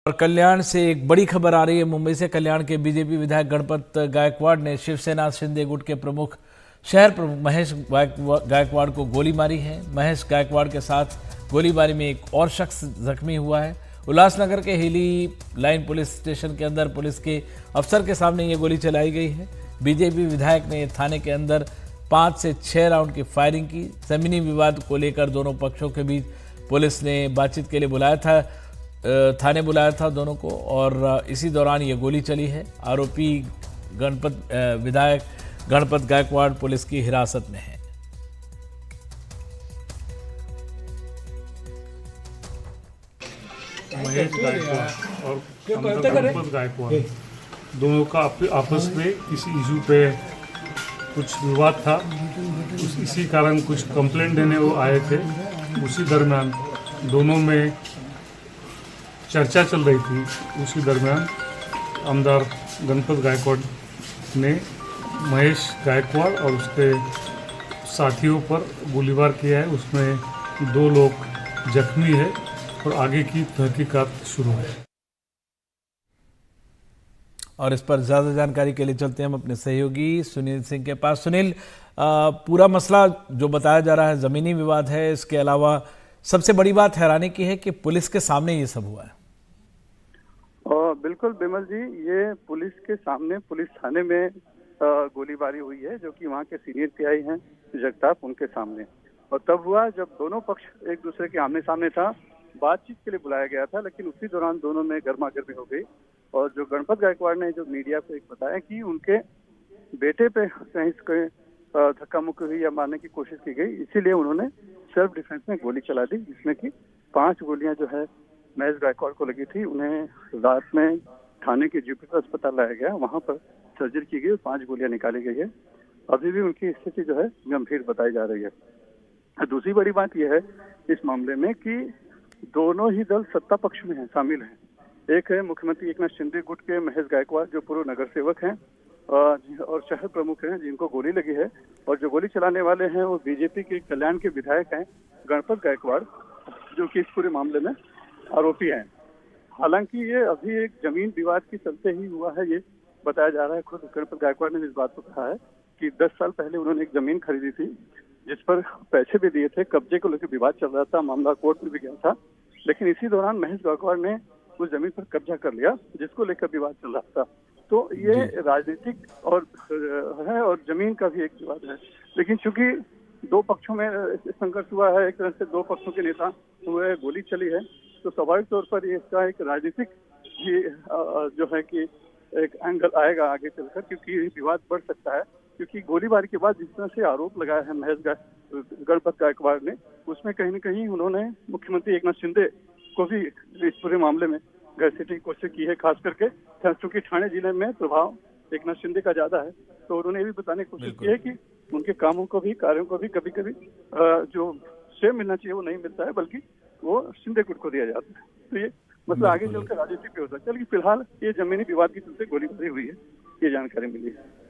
और कल्याण से एक बड़ी खबर आ रही है। मुंबई से कल्याण के बीजेपी विधायक गणपत गायकवाड़ ने शिवसेना शिंदे गुट के प्रमुख शहर प्रमुख महेश गायकवाड़ को गोली मारी है। महेश गायकवाड़ के साथ गोलीबारी में एक और शख्स जख्मी हुआ है। उल्लासनगर के हिली लाइन पुलिस स्टेशन के अंदर पुलिस के अफसर के सामने ये गोली चलाई गई है। बीजेपी विधायक ने थाने के अंदर 5 से 6 राउंड की फायरिंग की। जमीनी विवाद को लेकर दोनों पक्षों के बीच पुलिस ने बातचीत के लिए बुलाया था, थाने बुलाया था दोनों को, और इसी दौरान ये गोली चली है। आरोपी विधायक गणपत गायकवाड़ पुलिस की हिरासत में है। महेश गायकवाड़ और गणपत गायकवाड़ दोनों का आपस में किसी इशू पे कुछ विवाद था। इसी कारण कुछ कंप्लेंट देने वो आए थे। उसी दरमियान दोनों में चर्चा चल रही थी। उसी दरमियान आमदार गणपत गायकवाड़ ने महेश गायकवाड़ और उसके साथियों पर गोलीबार किया है। उसमें 2 लोग जख्मी है और आगे की तहकीकात शुरू है। और इस पर ज्यादा जानकारी के लिए चलते हैं हम अपने सहयोगी सुनील सिंह के पास। सुनील, पूरा मसला जो बताया जा रहा है जमीनी विवाद है, इसके अलावा सबसे बड़ी बात हैरानी की है कि पुलिस के सामने ये सब हुआ है। बिल्कुल बिमल जी, ये पुलिस के सामने पुलिस थाने में गोलीबारी हुई है, जो कि वहाँ के सीनियर पीआई हैं जगताप, उनके सामने। और तब हुआ जब दोनों पक्ष एक दूसरे के आमने सामने था। बातचीत के लिए बुलाया गया था, लेकिन उसी दौरान दोनों में गर्मा गर्मी हो गई। और जो गणपत गायकवाड़ ने जो मीडिया को एक बताया कि उनके बेटे पे कहीं धक्का मुक्की हुई या मारने की कोशिश की गई, इसीलिए उन्होंने सेल्फ डिफेंस में गोली चला दी, जिसमें कि 5 गोलियां जो है महेश गायकवाड़ को लगी थी। उन्हें रात में थाने के जुपिटर अस्पताल लाया गया, वहां पर सर्जरी की गई और 5 गोलियां निकाली गई है। अभी भी उनकी स्थिति जो है गंभीर बताई जा रही है। दूसरी बड़ी बात यह है इस मामले में कि दोनों ही दल सत्ता पक्ष में है, शामिल हैं। एक है मुख्यमंत्री एकनाथ शिंदे गुट के महेश गायकवाड़, जो पूर्व नगर सेवक हैं और शहर प्रमुख हैं, जिनको गोली लगी है। और जो गोली चलाने वाले हैं वो बीजेपी के कल्याण के विधायक हैं गणपत गायकवाड़, जो कि इस पूरे मामले में आरोपी हैं। हालांकि ये अभी एक जमीन विवाद के चलते ही हुआ है, ये बताया जा रहा है। खुद गणपत गायकवाड़ ने इस बात को कहा है कि 10 साल पहले उन्होंने एक जमीन खरीदी थी, जिस पर पैसे भी दिए थे। कब्जे को लेकर विवाद चल रहा था, मामला कोर्ट में भी गया था, लेकिन इसी दौरान महेश गायकवाड़ ने उस जमीन पर कब्जा कर लिया, जिसको लेकर विवाद चल रहा था। तो ये राजनीतिक और है और जमीन का भी एक विवाद है। लेकिन चूंकि 2 पक्षों में संघर्ष हुआ है, एक तरह से 2 पक्षों के नेता हुए, गोली चली है, तो स्वाभाविक तौर पर इसका एक राजनीतिक भी जो है कि एक एंगल आएगा आगे चलकर, क्योंकि विवाद बढ़ सकता है। क्योंकि गोलीबारी के बाद जिस तरह से आरोप लगाया है महेश गणपत गायकवाड़ ने, उसमें कहीं न कहीं उन्होंने मुख्यमंत्री एकनाथ शिंदे को भी इस पूरे मामले में घसीटने की कोशिश की है। खास करके चूंकि ठाणे जिले में प्रभाव एकनाथ शिंदे का ज्यादा है, तो उन्होंने ये भी बताने की कोशिश की है कि उनके कामों को भी, कार्यों को भी कभी कभी जो श्रेय मिलना चाहिए वो नहीं मिलता है, बल्कि वो शिंदे गुट को दिया जाता है। तो ये मतलब आगे चलकर राजनीतिक भी हो सकता है। लेकिन फिलहाल ये जमीनी विवाद के चलते गोलीबारी हुई है, ये जानकारी मिली है।